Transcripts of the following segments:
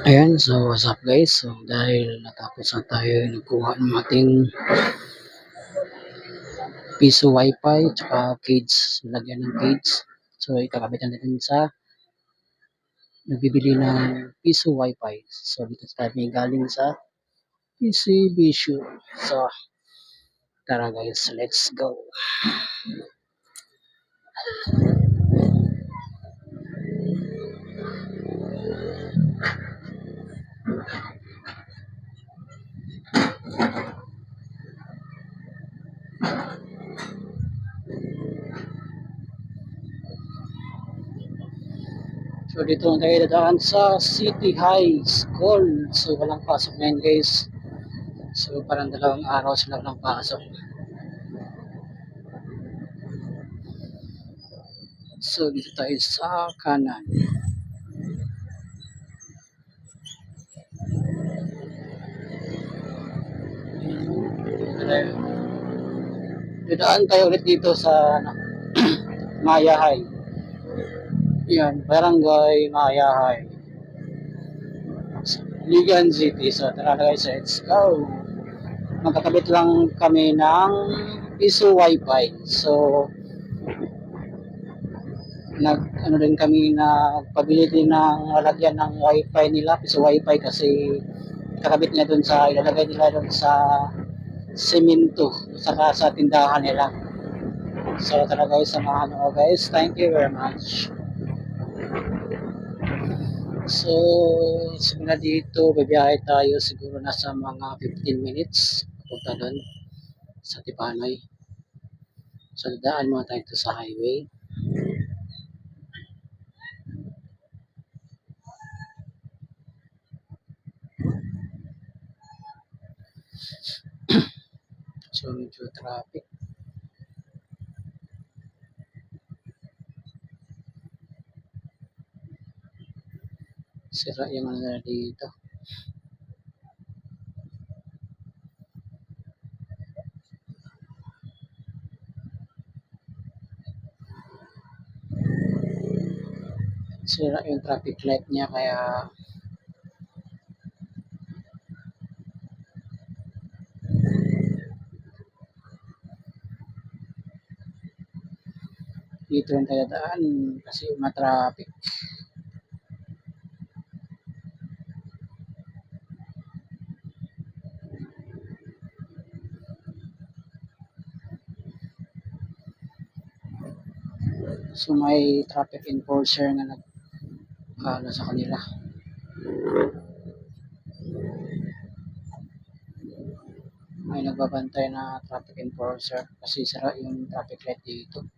Ayan, so what's up guys? So dahil natapos na tayo nagkuha ng ating piso wifi tsaka cage, lagyan ng cage. So ikakabitan natin sa nagbibili ng piso wifi. So dito tayo galing sa PC Vision. So tara guys, let's go. So dito na tayo dadaan sa City High School. So walang pasok ngayon guys. So parang dalawang araw sila walang pasok. So dito tayo sa kanan. Dadaan tayo ulit dito sa Mayahay. Yan, Barangay Mayahay. Ligan City. So tara guys, let's go. Magkakabit lang kami ng piso wifi. So ano din kami na pabili din ng lalagyan ng wifi nila, piso wifi kasi kakabit nila doon sa ilalagay nila doon sa semento saka sa tindahan nila. So tara guys, samahan nyo guys. Thank you very much. So, simula dito, bibiyahe tayo siguro nasa mga 15 minutes punta doon sa Tipanoy. So, dadaan muna tayo sa highway. So, medyo traffic. Sira yung ano na dito. Sira yung traffic light niya kaya dito rin tayo daan kasi matraffic. So, may traffic enforcer na nagkala sa kanila. May nagbabantay na traffic enforcer kasi sira yung traffic light dito.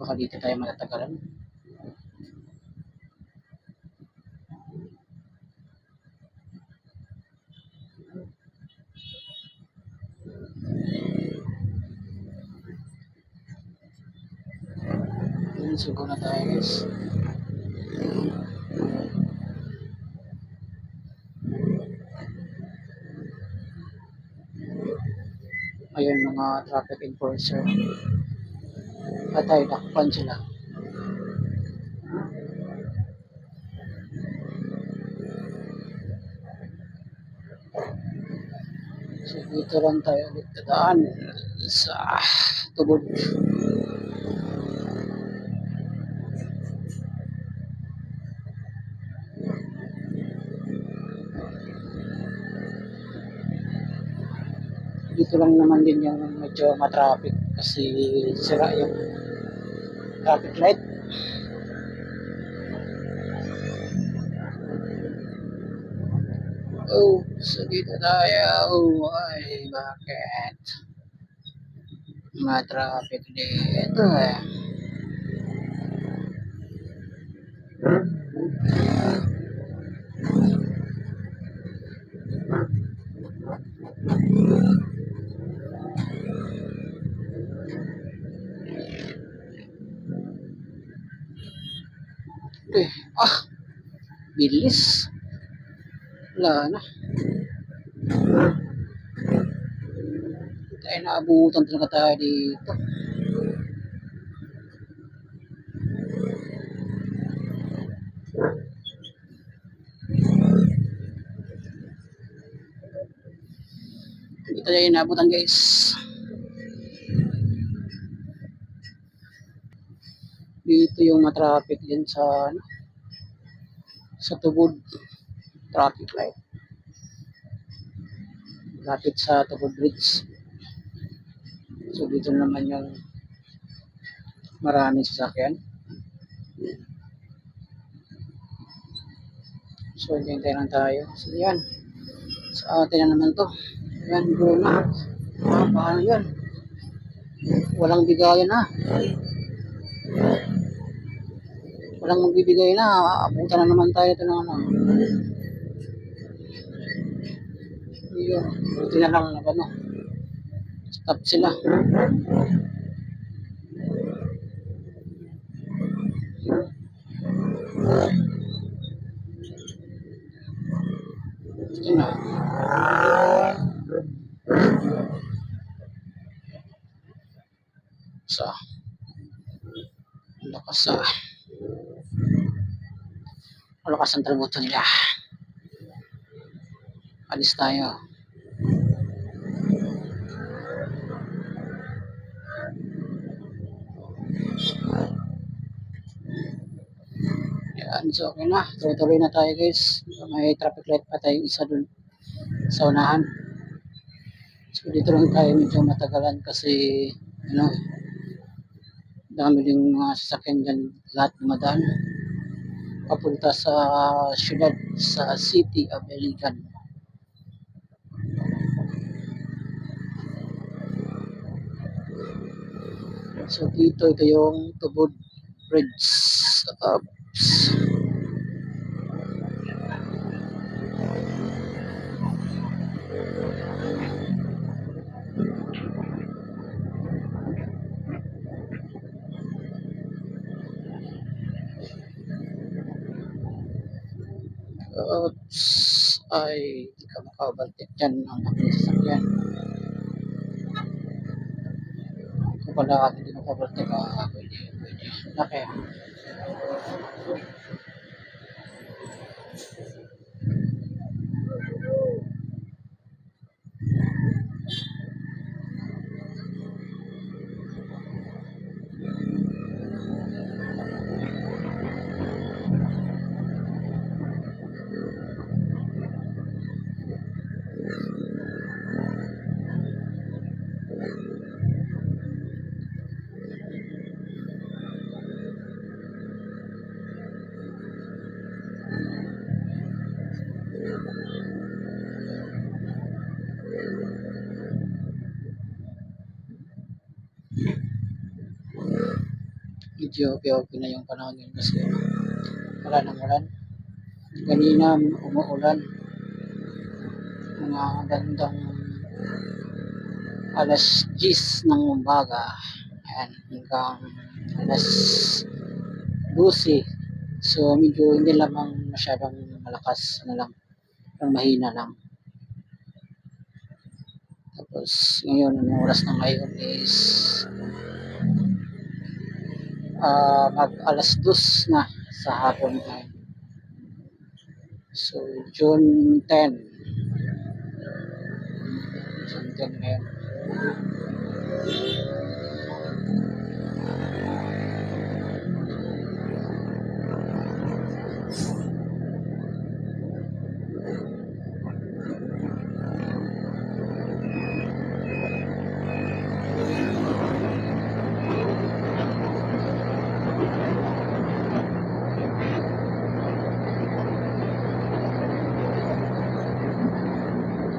Baka dito tayo matatagalan. Yun, sugo na tayo guys. Ayun, mga traffic enforcer. Patay, nakpan sila. So, dito lang tayo ulit dadaan sa tubod. Dito lang naman din yung medyo matraffic kasi sira yung traffic light. Oh, so dito tayo. Ay, bakit? Matraffic dito eh. Bilis. Wala na. Tayo naabutan talaga tayo dito. tayo inabutan guys. Dito yung matraffic din sa ano, sa Tubod traffic light. Lapit sa Tubod Bridge. So dito naman yung maraming sasakyan. So hintay lang tayo. So yan. Sa atin na naman to. Yan, go na. Paano yan? Walang bigayan na. Walang magbibigay na. Abutan na naman tayo ito ng ano. Yun. Buti na lang na ano. Stop sila. Ito na. Sa lakas sa lakas ang trabuto nila. Alis tayo. Yan, so okay na. Tuloy-tuloy na tayo guys. May traffic light pa tayo isa dun sa unahan. So dito lang tayo medyo matagalan kasi ano, dami ding mga sasakyan dyan lahat dumadaan papunta sa syudad, sa City of Iligan. So dito ito yung Tubod Bridge. Oops. Oops. Ay, hindi ka makabaltik dyan ang aking sasakyan. Kung pala hindi makabaltik ka, pwede. Laki. Medyo okay na yung panahon yun kasi wala nang ulan. Kanina umuulan. Mga gandang alas 10 ng umaga. Ayan, hanggang alas 12. So medyo hindi lamang masyadong malakas na lang. Parang mahina lang. Tapos ngayon, ang oras na ngayon is mag alas 2 na sa hapon ngayon. So June 10. June 10 ngayon.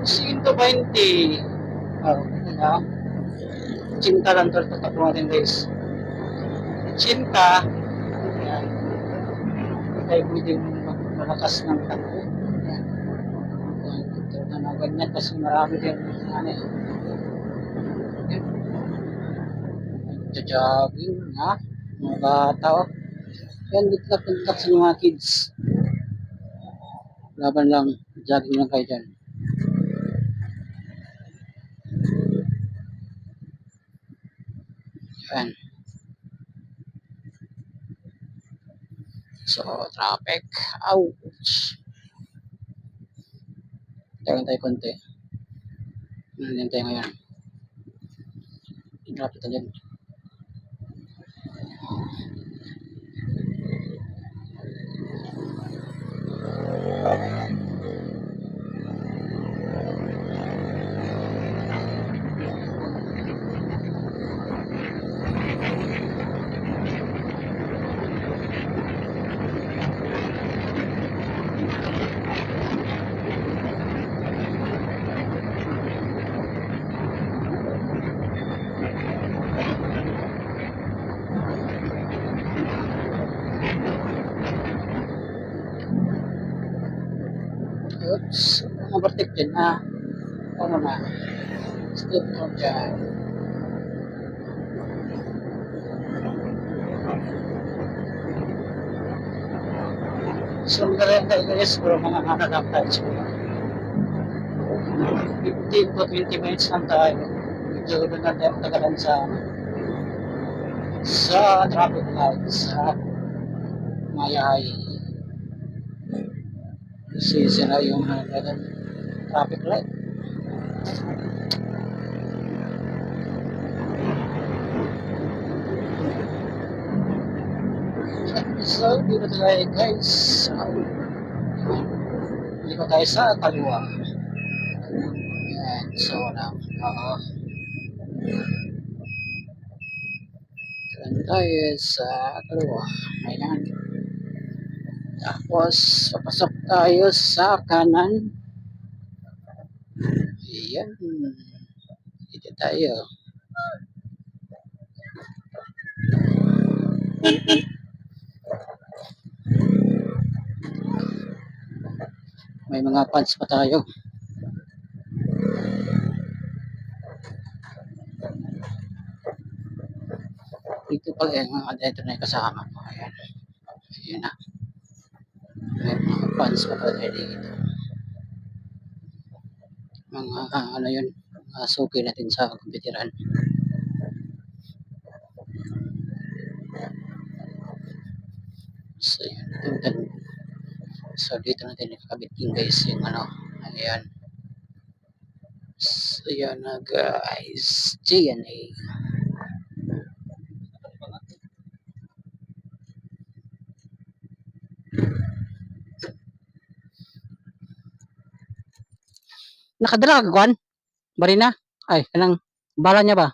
Sinto 20. Oh, ano? Cinta lang ito. Tatakbo natin guys. Cinta. Ayan. Tayo pwedeng malakas ng takbo. Ayan. Ito na ganyan kasi marami din ano eh. Jogging ha. Mga bata oh. Yan dito na puntak sa mga kids. Laban lang. Jogging lang kayo dyan. Ayan. So, traffic. Ouch. Tayo tayo konti. Nandun tayo ngayon. Drop ito dyan. Oops. Overtake dyan. Oo na. Step ko dyan. So, maganda guys, pero mga lang tayo siguro. 15 to 20 minutes lang tayo. Medyo na tayo tagalan sa traffic light sa Mayay. Kasi sila yung traffic light. So, dito tayo guys. Dito tayo sa kaliwa. Ayan, so dito tayo sa kaliwa. Ayan. Tapos, papasok tayo sa kanan. Ayan. Dito tayo. May mga pads pa tayo. Dito pala ito na yung kasama ko. Ayan. Ayan na. May mga pads pa tayo dito. Mga ano yun. Mga suki natin sa kumpitiran. So, yun. So, dito natin nakakabit yung guys yung ano. Ayan. So, yan na guys. GNA. Nakadala ka, Kwan? Barina? Ay, anong bala niya ba?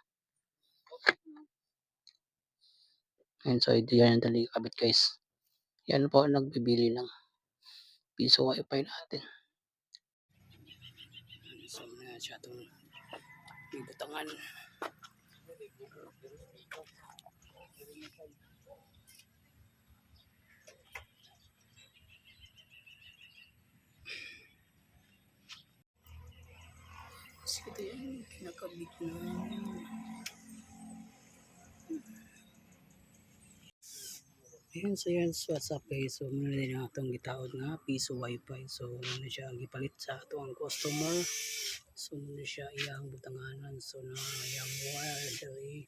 Ayan, so ito yan ang dali kabit guys. Yan po nagbibili ng piso wifi natin. So, na siya itong bibutangan. Kasi ito yan, kinakabit na. Ayan, so yan, so what's up guys. So, muna din ang itong gitaod nga, piso wifi. So, muna siya ang gipalit sa ito ang customer. So, muna siya iyang butanganan. So, na iyang wire.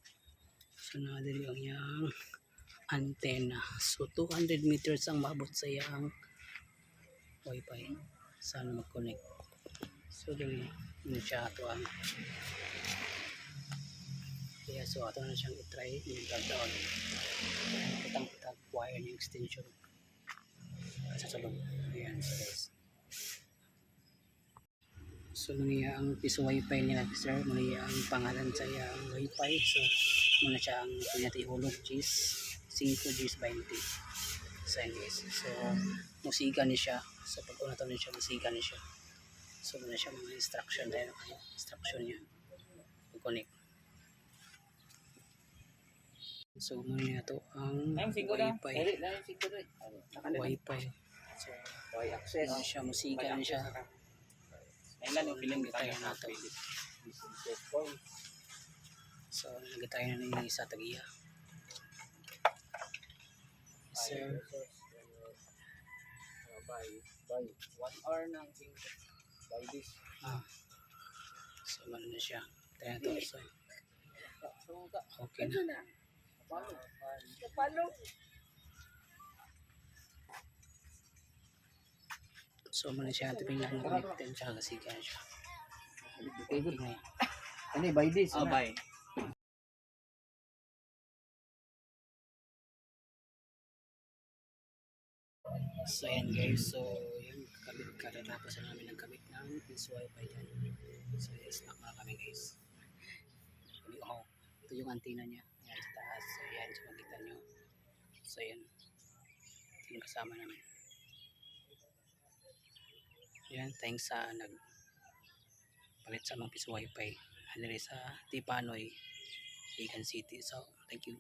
So, na dili ang iyang antenna. So, 200 meters ang maabot sa iyang wifi. Sana mag-connect. So, dili muna siya ito ang kaya so ato na siyang i-try yung down kitang wire yung extension sa salon. Ayan so guys, so muna ang piso wifi nila sir, muna ang pangalan sa yung wifi. So muna siya ang pinatihulog Gs 5 Gs 20 so guys, so musiga ni siya sa pag-una to na siya musiga ni siya. So muna siya mga instruction dahil instruction niya connect. So muna ito ang wifi. Wifi. So access siya, musika na siya. So nagitayo na ito. So nagitayo na yung isa tagiya. Sir. By 1 hour na by this. So ano na siya. Tayo ito. So okay na. So muna siya ito pinang connectin siya kasi kaya siya. Okay, good. Ingay. Ano, by this. Oh, bye. So ayan guys, so yun, katatapos na namin ng kabit ng Peace Wi-Fi dyan. So snack na kami guys. Oh, ito yung antenna niya. Ayan sa taas. So ayan, so makita nyo. So ayan, ito yung kasama namin. Ayan, thanks sa palit sa mga Peace Wi-Fi. Ano rin sa Tipanoy, Vegan City. So, thank you.